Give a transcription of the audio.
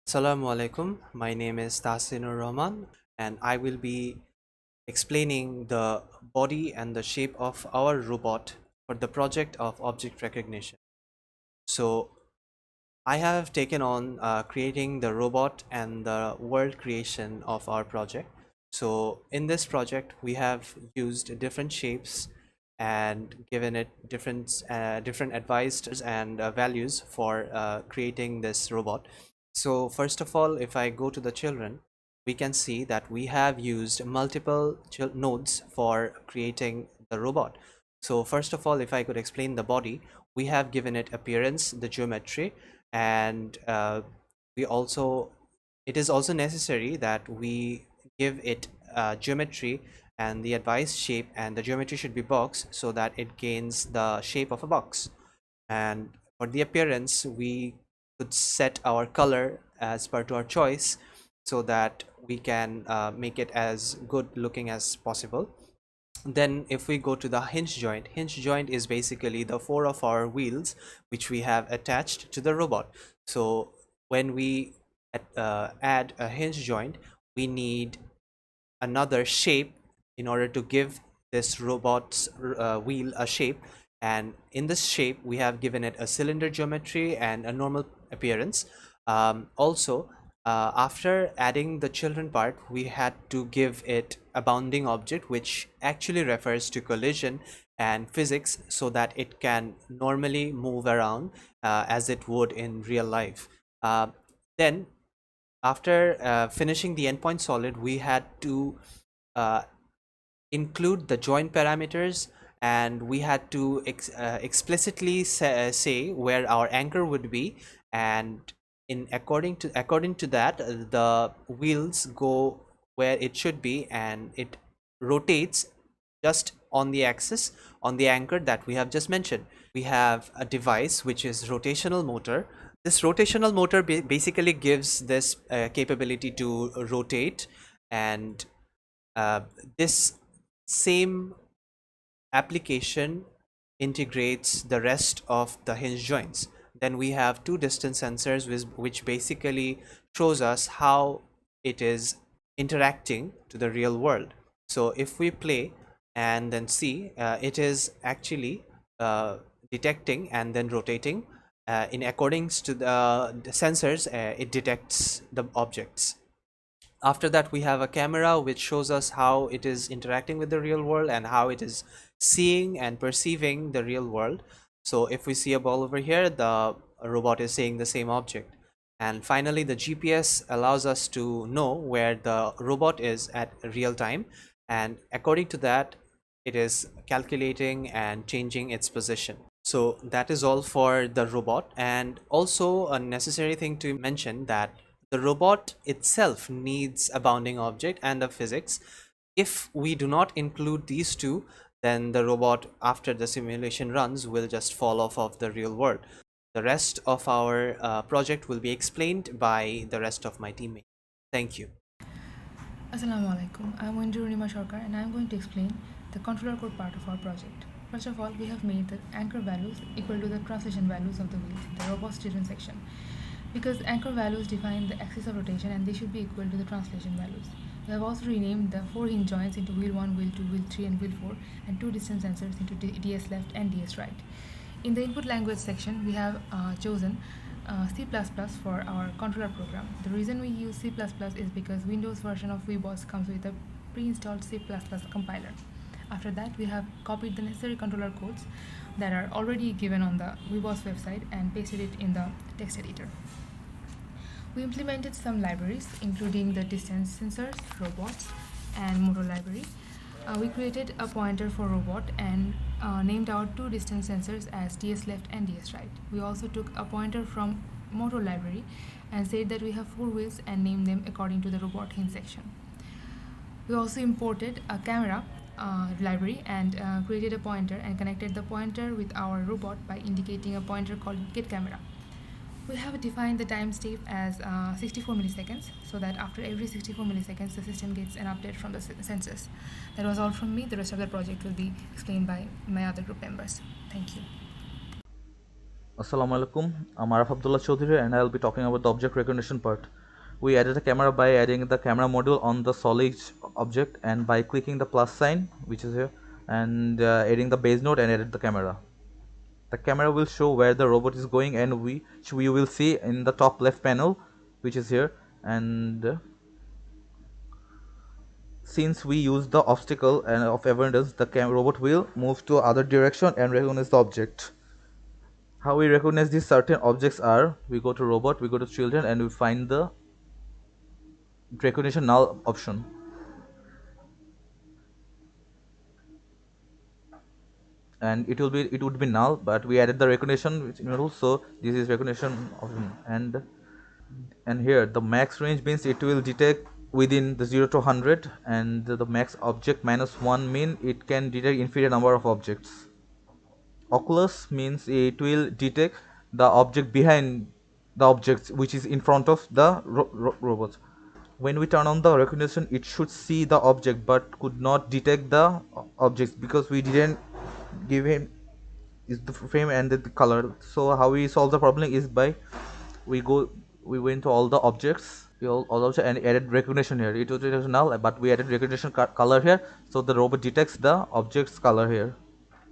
Assalamu alaikum. My name is Tahsinur Rahman, and I will be explaining the body and the shape of our robot for the project of object recognition. So, I have taken on creating the robot and the world creation of our project. So, in this project, we have used different shapes and given it different advised and values for creating this robot. So first of all, if I go to the children, we can see that we have used multiple nodes for creating the robot. So first of all, if I could explain the body, we have given it appearance, the geometry, and we also it is also necessary that we give it geometry and the advised shape, and the geometry should be box so that it gains the shape of a box. And for the appearance, we could set our color as per to our choice so that we can make it as good looking as possible. Then if we go to the hinge joint is basically the four of our wheels which we have attached to the robot. So when we add a hinge joint, we need another shape in order to give this robot's wheel a shape, and in this shape we have given it a cylinder geometry and a normal appearance. Also, after adding the children part, we had to give it a bounding object which actually refers to collision and physics so that it can normally move around as it would in real life. Then after finishing the endpoint solid, we had to uh, include the joint parameters, and we had to explicitly say where our anchor would be, and in according to that, the wheels go where it should be, and it rotates just on the axis on the anchor that we have just mentioned. We have a device which is rotational motor. This rotational motor basically gives this capability to rotate, and uh, this same application integrates the rest of the hinge joints. Then we have two distance sensors which basically shows us how it is interacting to the real world. So if we play and then see, it is actually detecting and then rotating in accordance to the sensors. It detects the objects. After that, we have a camera which shows us how it is interacting with the real world and how it is seeing and perceiving the real world. So if we see a ball over here, the robot is seeing the same object. And finally, the GPS allows us to know where the robot is at real time, and according to that, it is calculating and changing its position. So that is all for the robot. And also a necessary thing to mention that the robot itself needs a bounding object and a physics. If we do not include these two, then the robot after the simulation runs will just fall off of the real world. The rest of our project will be explained by the rest of my teammates. Thank you. Assalamu alaikum. I'm Rima Sharkar and I'm going to explain the controller code part of our project. First of all, we have made the anchor values equal to the translation values of the wheels in the robot's children section. Because anchor values define the axis of rotation and they should be equal to the translation values. We have also renamed the 4 hinge joints into wheel 1, wheel 2, wheel 3 and wheel 4, and 2 distance sensors into DS left and DS right. In the input language section, we have chosen C++ for our controller program. The reason we use C++ is because Windows version of WEBOTS comes with a pre-installed C++ compiler. After that, we have copied the necessary controller codes that are already given on the WEBOTS website and pasted it in the text editor. We implemented some libraries, including the distance sensors, robots, and motor library. We created a pointer for robot and named our 2 distance sensors as DS left and DS right. We also took a pointer from motor library and said that we have 4 wheels and named them according to the robot hinge section. We also imported a camera library and created a pointer and connected the pointer with our robot by indicating a pointer called getCamera. We have defined the time step as 64 milliseconds so that after every 64 milliseconds the system gets an update from the sensors. That was all from me. The rest of the project will be explained by my other group members. Thank you. Assalamu alaikum. I'm Araf Abdullah Chaudhary and I'll be talking about the object recognition part. We added a camera by adding the camera module on the solid object and by clicking the plus sign, which is here, and adding the base node and added the camera. The camera will show where the robot is going and which we will see in the top left panel, which is here. And since we use the obstacle and of avoidance, the robot will move to other direction and recognize the object. How we recognize these certain objects are, we go to robot, we go to children, and we find the recognition null option, and it would be null, but we added the recognition which middle, so this is recognition option. And here the max range means it will detect within the 0 to 100, and the max object minus 1 mean it can detect infinite number of objects. Oculus means it will detect the object behind the objects which is in front of the robot. When we turn on the recognition, it should see the object but could not detect the objects because we didn't give him is the frame and the color. So how we solve the problem is by we go we went to all the objects, all objects, and added recognition here. It was null, but we added recognition color here, so the robot detects the object's color here.